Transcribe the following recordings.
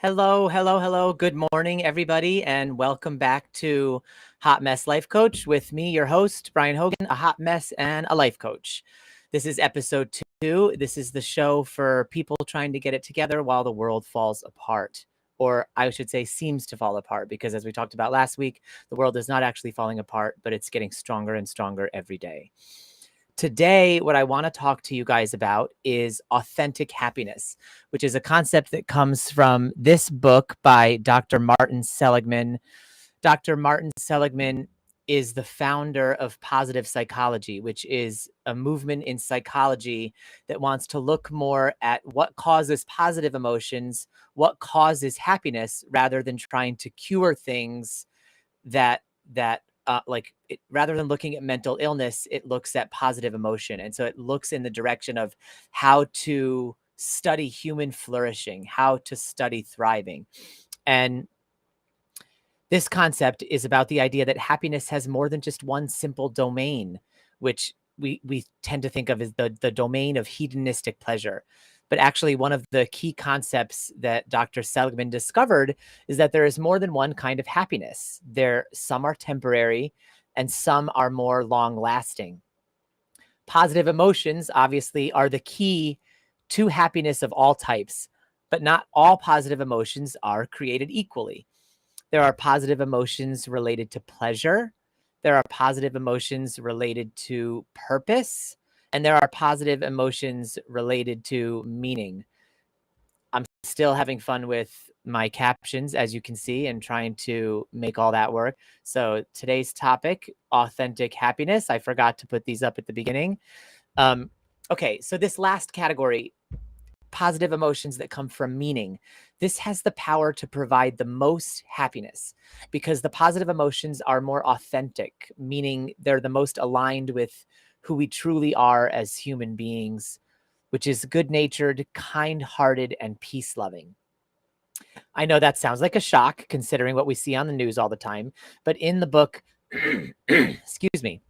Hello, hello, hello. Good morning, everybody, and welcome back to Hot Mess Life Coach with me, your host, Brian Hogan, a hot mess and a life coach. This is episode 2. This is the show for people trying to get it together while the world falls apart. Or I should say seems to fall apart, because as we talked about last week, the world is not actually falling apart, but it's getting stronger and stronger every day. Today, what I want to talk to you guys about is authentic happiness, which is a concept that comes from this book by Dr. Martin Seligman. Dr. Martin Seligman is the founder of positive psychology, which is a movement in psychology that wants to look more at what causes positive emotions, what causes happiness, rather than trying to cure things that rather than looking at mental illness, it looks at positive emotion. And so it looks in the direction of how to study human flourishing, how to study thriving. And this concept is about the idea that happiness has more than just one simple domain, which we tend to think of as the domain of hedonistic pleasure. But actually, one of the key concepts that Dr. Seligman discovered is that there is more than one kind of happiness. Some are temporary and some are more long lasting. Positive emotions, obviously, are the key to happiness of all types, but not all positive emotions are created equally. There are positive emotions related to pleasure. There are positive emotions related to purpose. And there are positive emotions related to meaning. I'm still having fun with my captions, as you can see, and trying to make all that work. So today's topic, authentic happiness. I forgot to put these up at the beginning. Okay, so this last category, positive emotions that come from meaning. This has the power to provide the most happiness because the positive emotions are more authentic, meaning they're the most aligned with who we truly are as human beings, which is good-natured, kind-hearted, and peace-loving. I know that sounds like a shock considering what we see on the news all the time, but in the book, excuse me,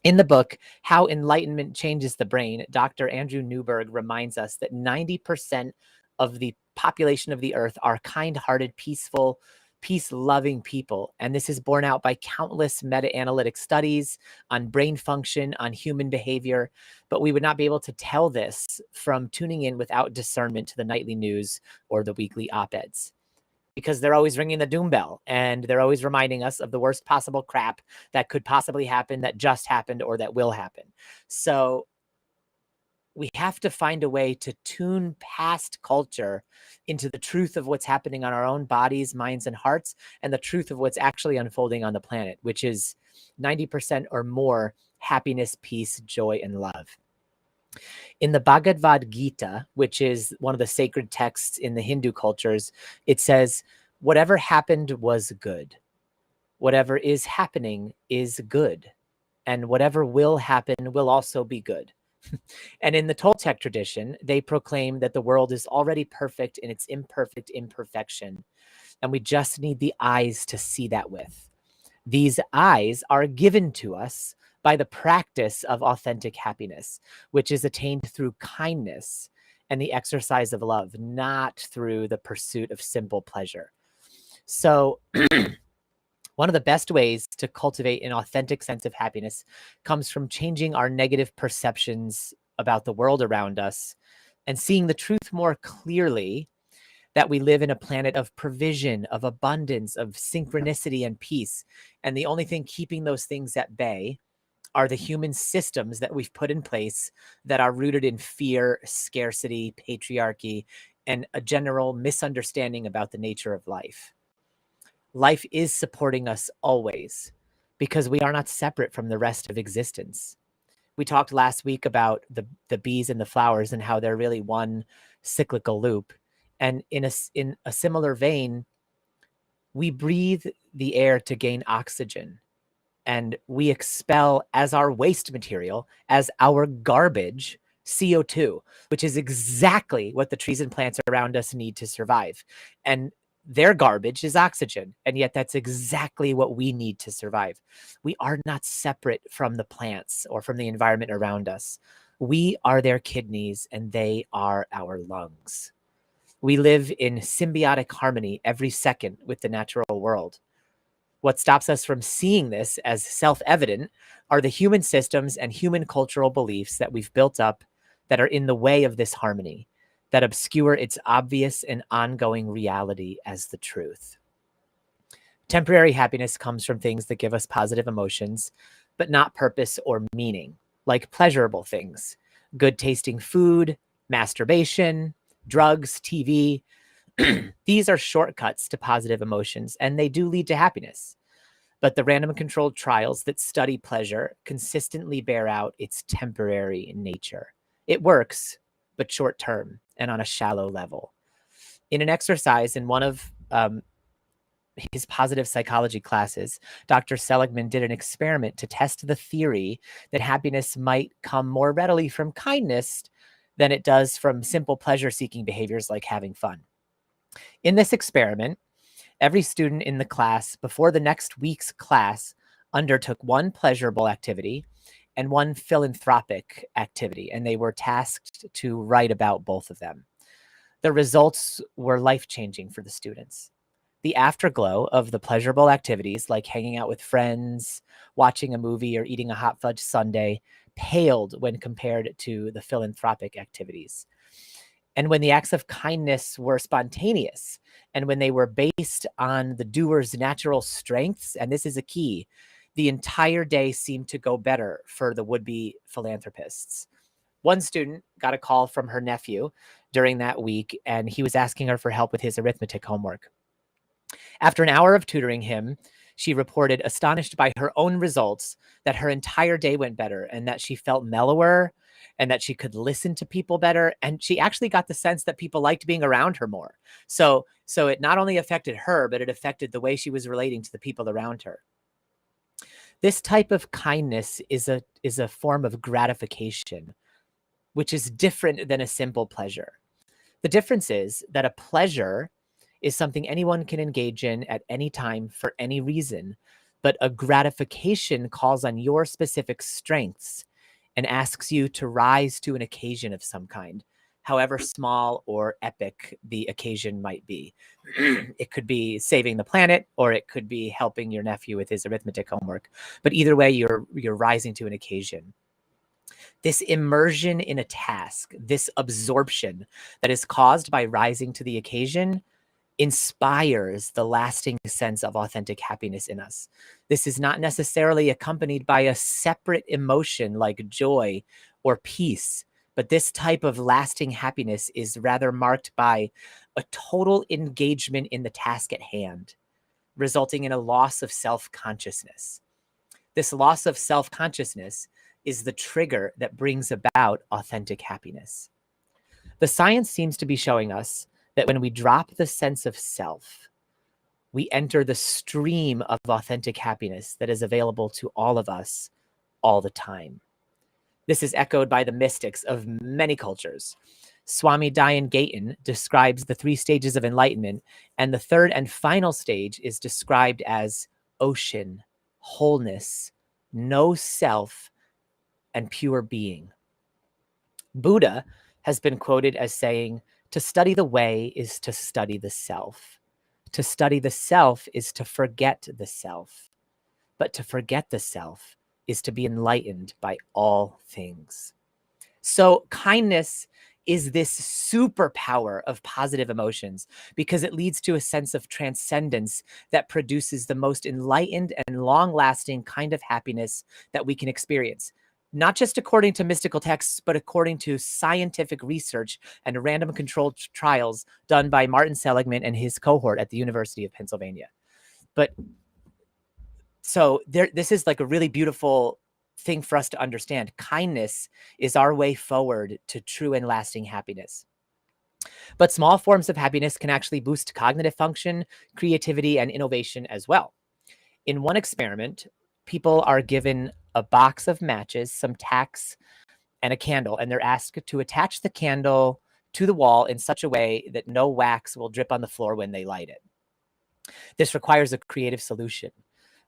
in the book, How Enlightenment Changes the Brain, Dr. Andrew Newberg reminds us that 90% of the population of the earth are kind-hearted, peaceful, peace-loving people. And this is borne out by countless meta-analytic studies on brain function, on human behavior. But we would not be able to tell this from tuning in without discernment to the nightly news or the weekly op-eds, because they're always ringing the doom bell and they're always reminding us of the worst possible crap that could possibly happen, that just happened, or that will happen. So we have to find a way to tune past culture into the truth of what's happening on our own bodies, minds, and hearts, and the truth of what's actually unfolding on the planet, which is 90% or more happiness, peace, joy, and love. In the Bhagavad Gita, which is one of the sacred texts in the Hindu cultures, it says, whatever happened was good. Whatever is happening is good. And whatever will happen will also be good. And in the Toltec tradition, they proclaim that the world is already perfect in its imperfect imperfection. And we just need the eyes to see that with. These eyes are given to us by the practice of authentic happiness, which is attained through kindness and the exercise of love, not through the pursuit of simple pleasure. So one of the best ways to cultivate an authentic sense of happiness comes from changing our negative perceptions about the world around us and seeing the truth more clearly, that we live in a planet of provision, of abundance, of synchronicity and peace. And the only thing keeping those things at bay are the human systems that we've put in place that are rooted in fear, scarcity, patriarchy, and a general misunderstanding about the nature of life. Life is supporting us always because we are not separate from the rest of existence. We talked last week about the bees and the flowers and how they're really one cyclical loop. And in a similar vein, we breathe the air to gain oxygen, and we expel as our waste material, as our garbage, CO2, which is exactly what the trees and plants around us need to survive. And their garbage is oxygen. And yet that's exactly what we need to survive. We are not separate from the plants or from the environment around us. We are their kidneys and they are our lungs. We live in symbiotic harmony every second with the natural world. What stops us from seeing this as self-evident are the human systems and human cultural beliefs that we've built up that are in the way of this harmony, that obscure its obvious and ongoing reality as the truth. Temporary happiness comes from things that give us positive emotions, but not purpose or meaning, like pleasurable things, good tasting food, masturbation, drugs, TV. These are shortcuts to positive emotions, and they do lead to happiness. But the random controlled trials that study pleasure consistently bear out its temporary nature. It works, but short term and on a shallow level. In an exercise in one of his positive psychology classes, Dr. Seligman did an experiment to test the theory that happiness might come more readily from kindness than it does from simple pleasure-seeking behaviors like having fun. In this experiment, every student in the class before the next week's class undertook one pleasurable activity and one philanthropic activity, and they were tasked to write about both of them. The results were life-changing for the students. The afterglow of the pleasurable activities, like hanging out with friends, watching a movie, or eating a hot fudge sundae, paled when compared to the philanthropic activities. And when the acts of kindness were spontaneous, and when they were based on the doer's natural strengths, and this is a key, the entire day seemed to go better for the would-be philanthropists. One student got a call from her nephew during that week, and he was asking her for help with his arithmetic homework. After an hour of tutoring him, she reported, astonished by her own results, that her entire day went better and that she felt mellower and that she could listen to people better. And she actually got the sense that people liked being around her more. So it not only affected her, but it affected the way she was relating to the people around her. This type of kindness is a form of gratification, which is different than a simple pleasure. The difference is that a pleasure is something anyone can engage in at any time for any reason, but a gratification calls on your specific strengths and asks you to rise to an occasion of some kind, however small or epic the occasion might be. It could be saving the planet, or it could be helping your nephew with his arithmetic homework. But either way, you're rising to an occasion. This immersion in a task, this absorption that is caused by rising to the occasion, inspires the lasting sense of authentic happiness in us. This is not necessarily accompanied by a separate emotion like joy or peace, but this type of lasting happiness is rather marked by a total engagement in the task at hand, resulting in a loss of self-consciousness. This loss of self-consciousness is the trigger that brings about authentic happiness. The science seems to be showing us that when we drop the sense of self, we enter the stream of authentic happiness that is available to all of us all the time. This is echoed by the mystics of many cultures. Swami Dayan Gayton describes the 3 stages of enlightenment, and the third and final stage is described as ocean, wholeness, no self, and pure being. Buddha has been quoted as saying, "To study the way is to study the self. To study the self is to forget the self. But to forget the self is to be enlightened by all things." So kindness is this superpower of positive emotions because it leads to a sense of transcendence that produces the most enlightened and long-lasting kind of happiness that we can experience. Not just according to mystical texts, but according to scientific research and random controlled trials done by Martin Seligman and his cohort at the University of Pennsylvania. But so this is like a really beautiful thing for us to understand. Kindness is our way forward to true and lasting happiness. But small forms of happiness can actually boost cognitive function, creativity, and innovation as well. In one experiment, people are given a box of matches, some tacks, and a candle, and they're asked to attach the candle to the wall in such a way that no wax will drip on the floor when they light it. This requires a creative solution.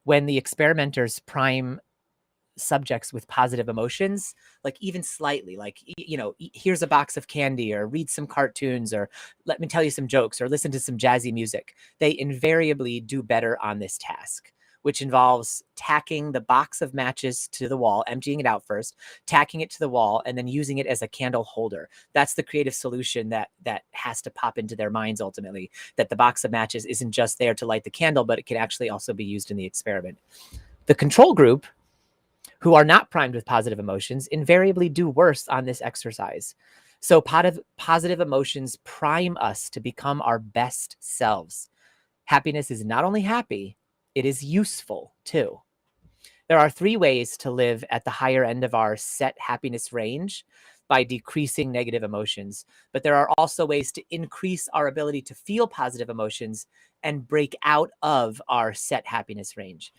When the experimenters prime subjects with positive emotions, like even slightly, like, here's a box of candy, or read some cartoons, or let me tell you some jokes, or listen to some jazzy music, they invariably do better on this task, which involves tacking the box of matches to the wall, emptying it out first, tacking it to the wall, and then using it as a candle holder. That's the creative solution that has to pop into their minds ultimately, that the box of matches isn't just there to light the candle, but it can actually also be used in the experiment. The control group, who are not primed with positive emotions, invariably do worse on this exercise. So positive emotions prime us to become our best selves. Happiness is not only happy, it is useful too. There are 3 ways to live at the higher end of our set happiness range by decreasing negative emotions. But there are also ways to increase our ability to feel positive emotions and break out of our set happiness range.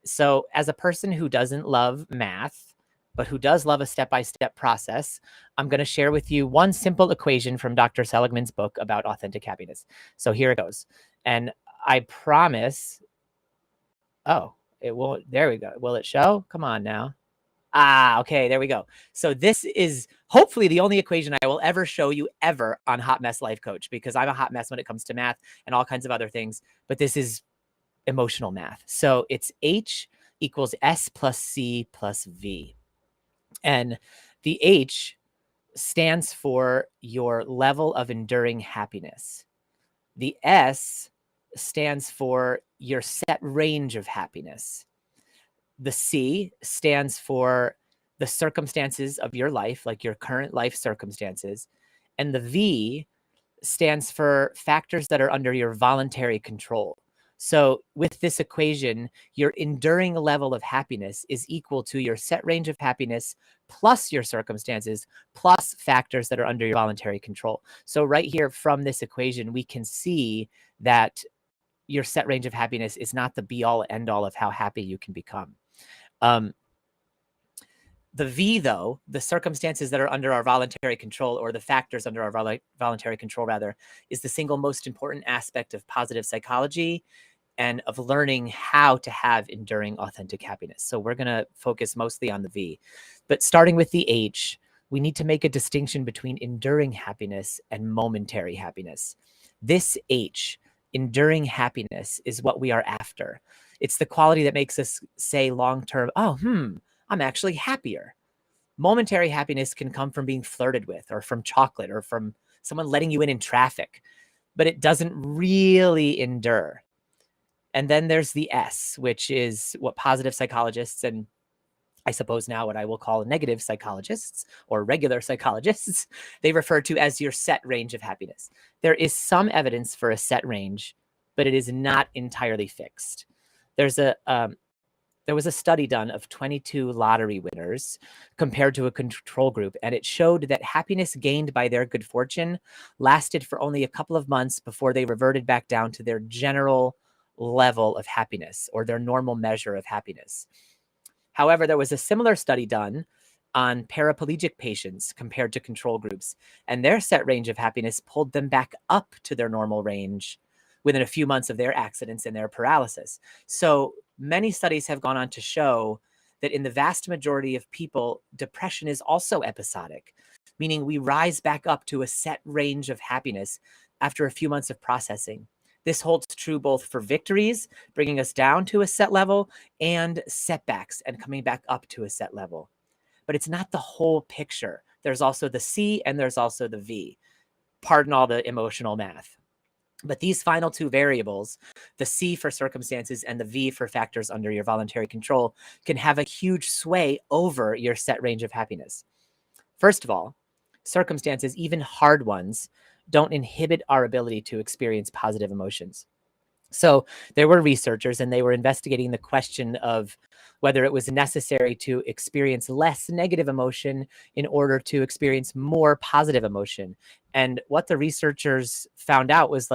So, as a person who doesn't love math, but who does love a step-by-step process, I'm going to share with you one simple equation from Dr. Seligman's book about authentic happiness. So here it goes. And I promise, oh, it won't, there we go. Will it show? Come on now. Okay, there we go. So this is hopefully the only equation I will ever show you ever on Hot Mess Life Coach, because I'm a hot mess when it comes to math and all kinds of other things, but this is emotional math. So it's H equals S plus C plus V. And the H stands for your level of enduring happiness. The S stands for your set range of happiness. The C stands for the circumstances of your life, like your current life circumstances. And the V stands for factors that are under your voluntary control. So with this equation, your enduring level of happiness is equal to your set range of happiness plus your circumstances plus factors that are under your voluntary control. So right here from this equation, we can see that your set range of happiness is not the be all end all of how happy you can become. The V, though, the circumstances that are under our voluntary control, or the factors under our voluntary control, rather, is the single most important aspect of positive psychology and of learning how to have enduring authentic happiness. So we're going to focus mostly on the V. But starting with the H, we need to make a distinction between enduring happiness and momentary happiness. This H, enduring happiness, is what we are after. It's the quality that makes us say long-term, I'm actually happier. Momentary happiness can come from being flirted with, or from chocolate, or from someone letting you in traffic, but it doesn't really endure. And then there's the S, which is what positive psychologists, and I suppose now what I will call negative psychologists or regular psychologists, they refer to as your set range of happiness. There is some evidence for a set range, but it is not entirely fixed. There was a study done of 22 lottery winners compared to a control group, and it showed that happiness gained by their good fortune lasted for only a couple of months before they reverted back down to their general level of happiness, or their normal measure of happiness. However, there was a similar study done on paraplegic patients compared to control groups, and their set range of happiness pulled them back up to their normal range within a few months of their accidents and their paralysis. So many studies have gone on to show that in the vast majority of people, depression is also episodic, meaning we rise back up to a set range of happiness after a few months of processing. This holds true both for victories, bringing us down to a set level, and setbacks and coming back up to a set level. But it's not the whole picture. There's also the C and there's also the V. Pardon all the emotional math. But these final 2 variables, the C for circumstances and the V for factors under your voluntary control, can have a huge sway over your set range of happiness. First of all, circumstances, even hard ones, don't inhibit our ability to experience positive emotions. So there were researchers, and they were investigating the question of whether it was necessary to experience less negative emotion in order to experience more positive emotion. And what the researchers found out was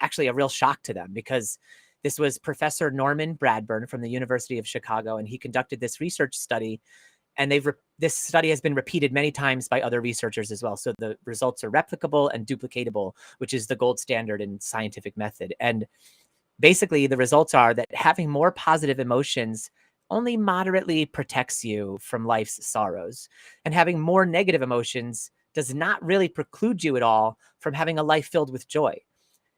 actually a real shock to them, because this was Professor Norman Bradburn from the University of Chicago, and he conducted this research study. And this study has been repeated many times by other researchers as well. So the results are replicable and duplicatable, which is the gold standard in scientific method. And basically, the results are that having more positive emotions only moderately protects you from life's sorrows. And having more negative emotions does not really preclude you at all from having a life filled with joy.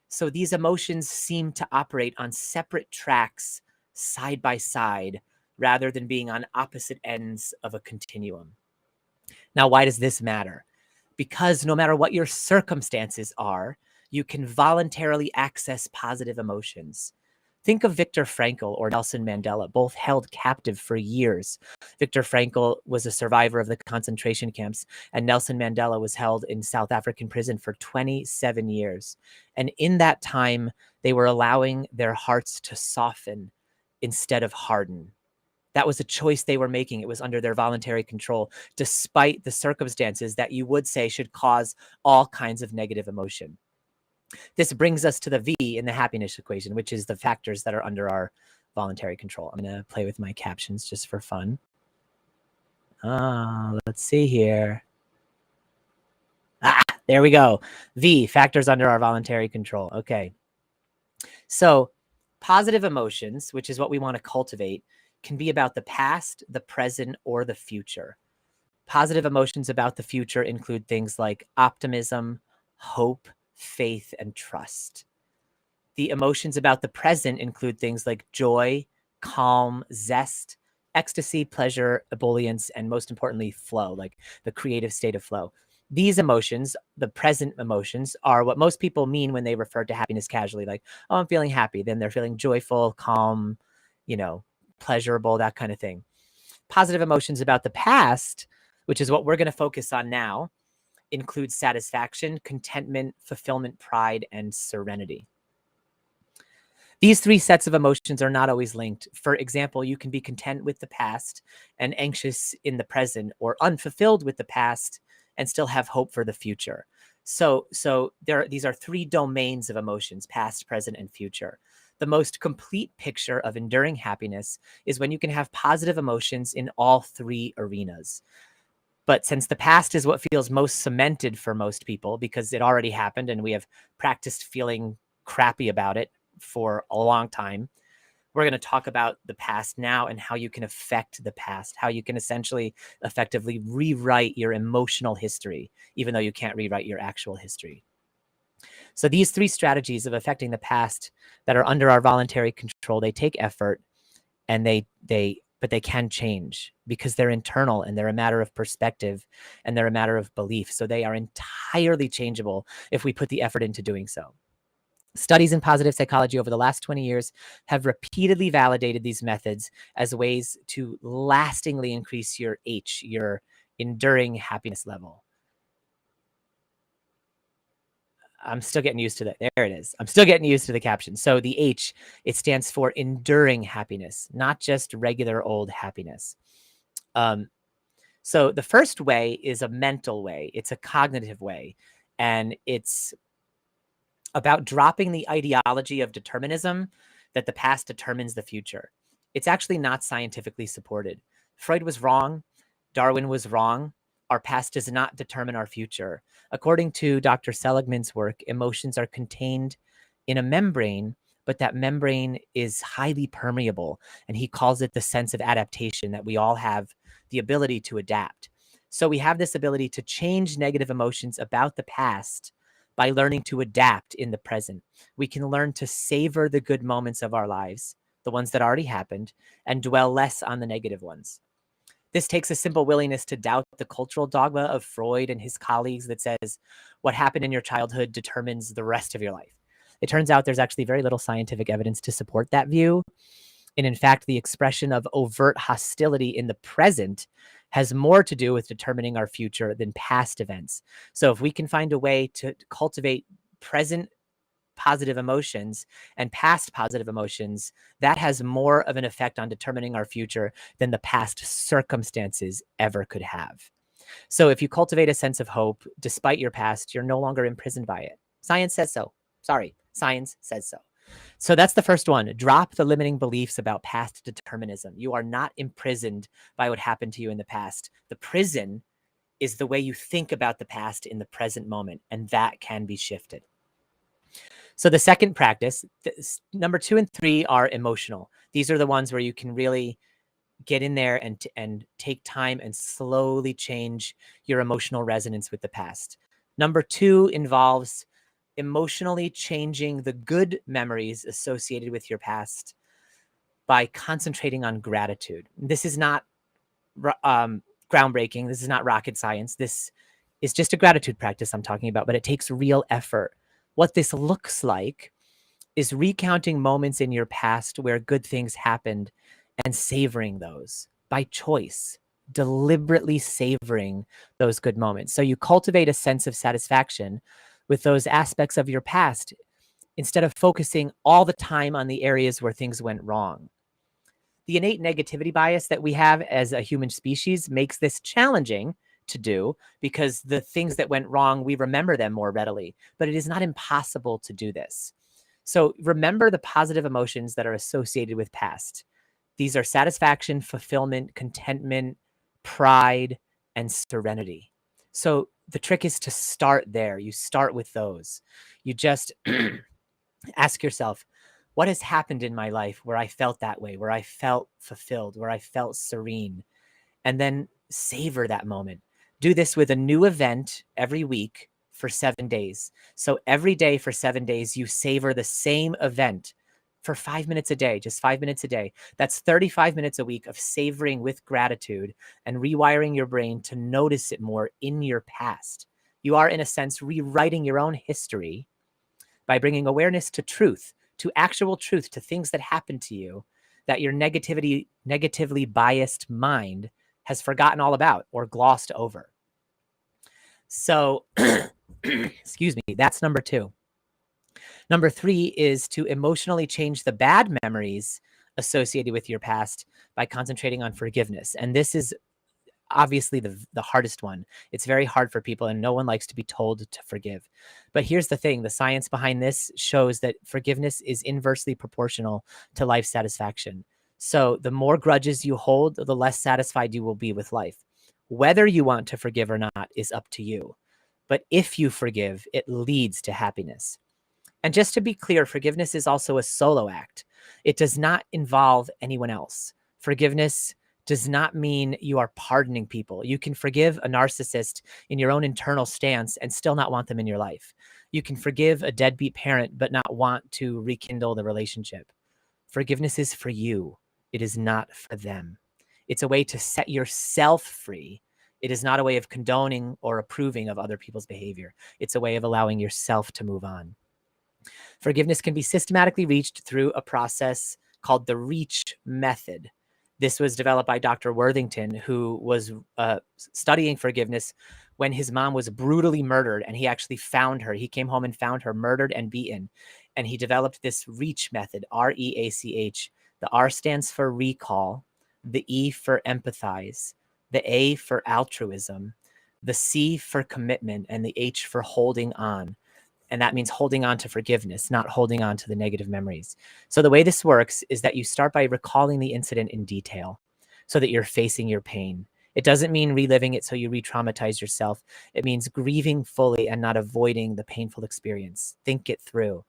So these emotions seem to operate on separate tracks, side by side, rather than being on opposite ends of a continuum. Now, why does this matter? Because no matter what your circumstances are, you can voluntarily access positive emotions. Think of Viktor Frankl or Nelson Mandela, both held captive for years. Viktor Frankl was a survivor of the concentration camps, and Nelson Mandela was held in South African prison for 27 years. And in that time, they were allowing their hearts to soften instead of harden. That was a choice they were making. It was under their voluntary control, despite the circumstances that you would say should cause all kinds of negative emotion. This brings us to the V in the happiness equation, which is the factors that are under our voluntary control. I'm going to play with my captions just for fun. Let's see here. There we go. V, factors under our voluntary control. Okay. So positive emotions, which is what we want to cultivate, can be about the past, the present, or the future. Positive emotions about the future include things like optimism, hope, faith, and trust. The emotions about the present include things like joy, calm, zest, ecstasy, pleasure, ebullience, and most importantly, flow, like the creative state of flow. These emotions, the present emotions, are what most people mean when they refer to happiness casually, like, oh, I'm feeling happy. Then they're feeling joyful, calm, pleasurable, that kind of thing. Positive emotions about the past, which is what we're going to focus on now, include satisfaction, contentment, fulfillment, pride, and serenity. These three sets of emotions are not always linked. For example, you can be content with the past and anxious in the present, or unfulfilled with the past and still have hope for the future. So these are three domains of emotions: past, present, and future. The most complete picture of enduring happiness is when you can have positive emotions in all three arenas. But since the past is what feels most cemented for most people because it already happened and we have practiced feeling crappy about it for a long time, we're going to talk about the past now and how you can affect the past, how you can essentially effectively rewrite your emotional history, even though you can't rewrite your actual history. So these three strategies of affecting the past that are under our voluntary control, they take effort, and but they can change because they're internal and they're a matter of perspective and they're a matter of belief. So they are entirely changeable if we put the effort into doing so. Studies in positive psychology over the last 20 years have repeatedly validated these methods as ways to lastingly increase your H, your enduring happiness level. I'm still getting used to that. There it is. I'm still getting used to the caption. So the H, it stands for enduring happiness, not just regular old happiness. So the first way is a mental way. It's a cognitive way. And it's about dropping the ideology of determinism that the past determines the future. It's actually not scientifically supported. Freud was wrong. Darwin was wrong. Our past does not determine our future. According to Dr. Seligman's work, emotions are contained in a membrane, but that membrane is highly permeable. And he calls it the sense of adaptation, that we all have the ability to adapt. So we have this ability to change negative emotions about the past by learning to adapt in the present. We can learn to savor the good moments of our lives, the ones that already happened, and dwell less on the negative ones. This takes a simple willingness to doubt the cultural dogma of Freud and his colleagues that says what happened in your childhood determines the rest of your life. It turns out there's actually very little scientific evidence to support that view. And in fact, the expression of overt hostility in the present has more to do with determining our future than past events. So if we can find a way to cultivate present positive emotions and past positive emotions, that has more of an effect on determining our future than the past circumstances ever could have. So if you cultivate a sense of hope despite your past, you're no longer imprisoned by it. Science says so. Sorry, science says so. So that's the first one. Drop the limiting beliefs about past determinism. You are not imprisoned by what happened to you in the past. The prison is the way you think about the past in the present moment, and that can be shifted. So the second practice, number 2 and 3 are emotional. These are the ones where you can really get in there and take time and slowly change your emotional resonance with the past. Number 2 involves emotionally changing the good memories associated with your past by concentrating on gratitude. This is not groundbreaking. This is not rocket science. This is just a gratitude practice I'm talking about, but it takes real effort. What this looks like is recounting moments in your past where good things happened and savoring those by choice, deliberately savoring those good moments. So you cultivate a sense of satisfaction with those aspects of your past instead of focusing all the time on the areas where things went wrong. The innate negativity bias that we have as a human species makes this challenging to do because the things that went wrong, we remember them more readily, but it is not impossible to do this. So remember the positive emotions that are associated with past. These are satisfaction, fulfillment, contentment, pride, and serenity. So the trick is to start there. You start with those. You just ask yourself, what has happened in my life where I felt that way, where I felt fulfilled, where I felt serene? And then savor that moment. Do this with a new event every week for 7 days. So every day for 7 days, you savor the same event for 5 minutes a day, just 5 minutes a day. That's 35 minutes a week of savoring with gratitude and rewiring your brain to notice it more in your past. You are, in a sense, rewriting your own history by bringing awareness to truth, to actual truth, to things that happened to you that your negatively biased mind has forgotten all about or glossed over. So, excuse me, that's number 2. Number 3 is to emotionally change the bad memories associated with your past by concentrating on forgiveness. And this is obviously the hardest one. It's very hard for people, and no one likes to be told to forgive. But here's the thing, the science behind this shows that forgiveness is inversely proportional to life satisfaction. So the more grudges you hold, the less satisfied you will be with life. Whether you want to forgive or not is up to you. But if you forgive, it leads to happiness. And just to be clear, forgiveness is also a solo act. It does not involve anyone else. Forgiveness does not mean you are pardoning people. You can forgive a narcissist in your own internal stance and still not want them in your life. You can forgive a deadbeat parent but not want to rekindle the relationship. Forgiveness is for you. It is not for them. It's a way to set yourself free. It is not a way of condoning or approving of other people's behavior. It's a way of allowing yourself to move on. Forgiveness can be systematically reached through a process called the REACH method. This was developed by Dr. Worthington, who was studying forgiveness when his mom was brutally murdered, and he actually found her. He came home and found her murdered and beaten, and he developed this REACH method, REACH. The R stands for recall, the E for empathize, the A for altruism, the C for commitment, and the H for holding on. And that means holding on to forgiveness, not holding on to the negative memories. So the way this works is that you start by recalling the incident in detail so that you're facing your pain. It doesn't mean reliving it so you re-traumatize yourself. It means grieving fully and not avoiding the painful experience. Think it through.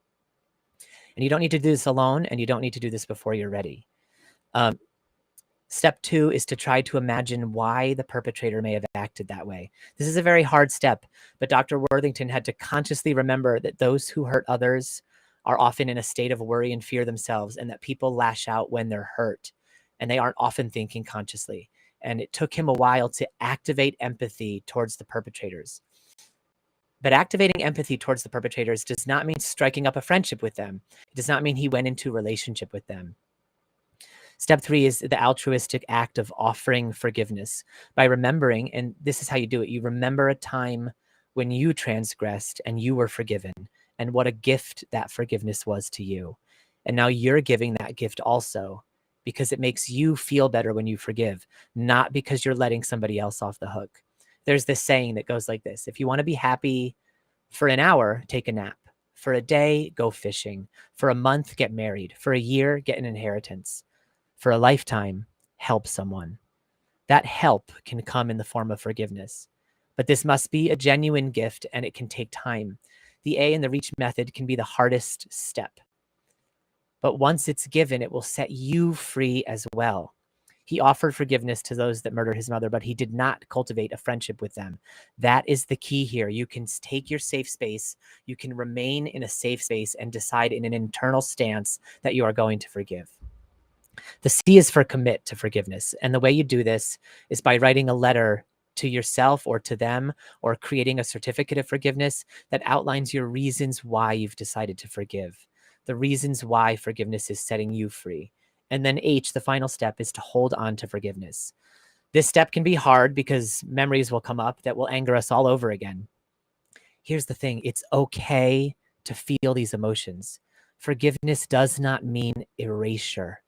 And you don't need to do this alone, and you don't need to do this before you're ready. Step 2 is to try to imagine why the perpetrator may have acted that way. This is a very hard step, but Dr. Worthington had to consciously remember that those who hurt others are often in a state of worry and fear themselves, and that people lash out when they're hurt, and they aren't often thinking consciously. And it took him a while to activate empathy towards the perpetrators. But activating empathy towards the perpetrators does not mean striking up a friendship with them. It does not mean he went into a relationship with them. Step 3 is the altruistic act of offering forgiveness by remembering, and this is how you do it. You remember a time when you transgressed and you were forgiven, and what a gift that forgiveness was to you. And now you're giving that gift also because it makes you feel better when you forgive, not because you're letting somebody else off the hook. There's this saying that goes like this: if you want to be happy for an hour, take a nap. For a day, go fishing. For a month, get married. For a year, get an inheritance. For a lifetime, help someone. That help can come in the form of forgiveness. But this must be a genuine gift, and it can take time. The A in the REACH method can be the hardest step. But once it's given, it will set you free as well. He offered forgiveness to those that murdered his mother, but he did not cultivate a friendship with them. That is the key here. You can take your safe space. You can remain in a safe space and decide in an internal stance that you are going to forgive. The C is for commit to forgiveness. And the way you do this is by writing a letter to yourself or to them, or creating a certificate of forgiveness that outlines your reasons why you've decided to forgive, the reasons why forgiveness is setting you free. And then H, the final step, is to hold on to forgiveness. This step can be hard because memories will come up that will anger us all over again. Here's the thing, it's okay to feel these emotions. Forgiveness does not mean erasure.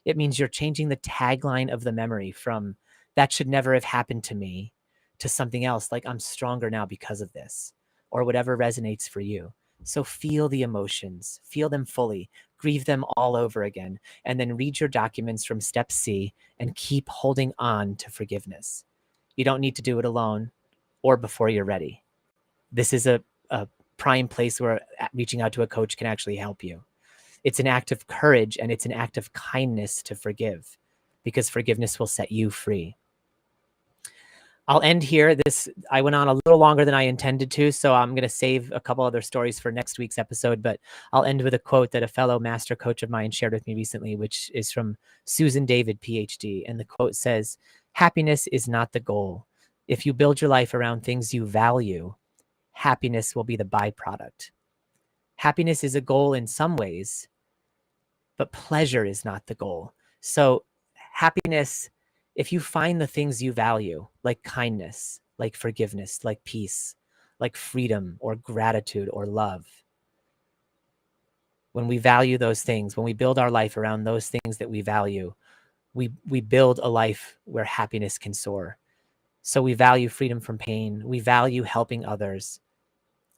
It means you're changing the tagline of the memory from "that should never have happened to me" to something else like "I'm stronger now because of this," or whatever resonates for you. So feel the emotions, feel them fully, grieve them all over again, and then read your documents from step C and keep holding on to forgiveness. You don't need to do it alone or before you're ready. This is a prime place where reaching out to a coach can actually help you. It's an act of courage and it's an act of kindness to forgive, because forgiveness will set you free. I'll end here. I went on a little longer than I intended to, so I'm going to save a couple other stories for next week's episode, but I'll end with a quote that a fellow master coach of mine shared with me recently, which is from Susan David, PhD. And the quote says, "Happiness is not the goal. If you build your life around things you value, happiness will be the byproduct." Happiness is a goal in some ways, but pleasure is not the goal. So happiness, if you find the things you value, like kindness, like forgiveness, like peace, like freedom or gratitude or love, when we value those things, when we build our life around those things that we value, we build a life where happiness can soar. So we value freedom from pain. We value helping others.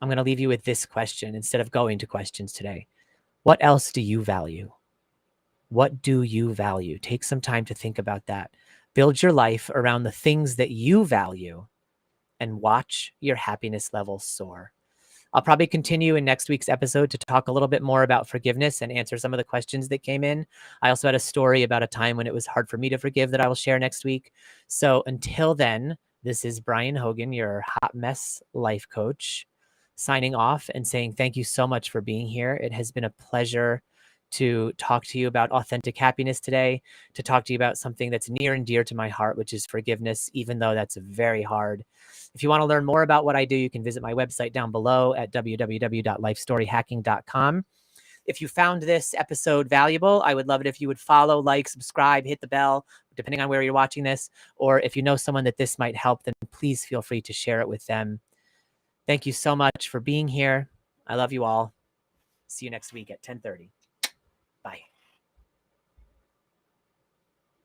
I'm going to leave you with this question instead of going to questions today. What else do you value? What do you value? Take some time to think about that. Build your life around the things that you value and watch your happiness level soar. I'll probably continue in next week's episode to talk a little bit more about forgiveness and answer some of the questions that came in. I also had a story about a time when it was hard for me to forgive that I will share next week. So until then, this is Brian Hogan, your hot mess life coach, signing off and saying thank you so much for being here. It has been a pleasure to talk to you about authentic happiness today, to talk to you about something that's near and dear to my heart, which is forgiveness, even though that's very hard. If you want to learn more about what I do, you can visit my website down below at www.lifestoryhacking.com. If you found this episode valuable, I would love it if you would follow, like, subscribe, hit the bell, depending on where you're watching this. Or if you know someone that this might help, then please feel free to share it with them. Thank you so much for being here. I love you all. See you next week at 10:30. Bye.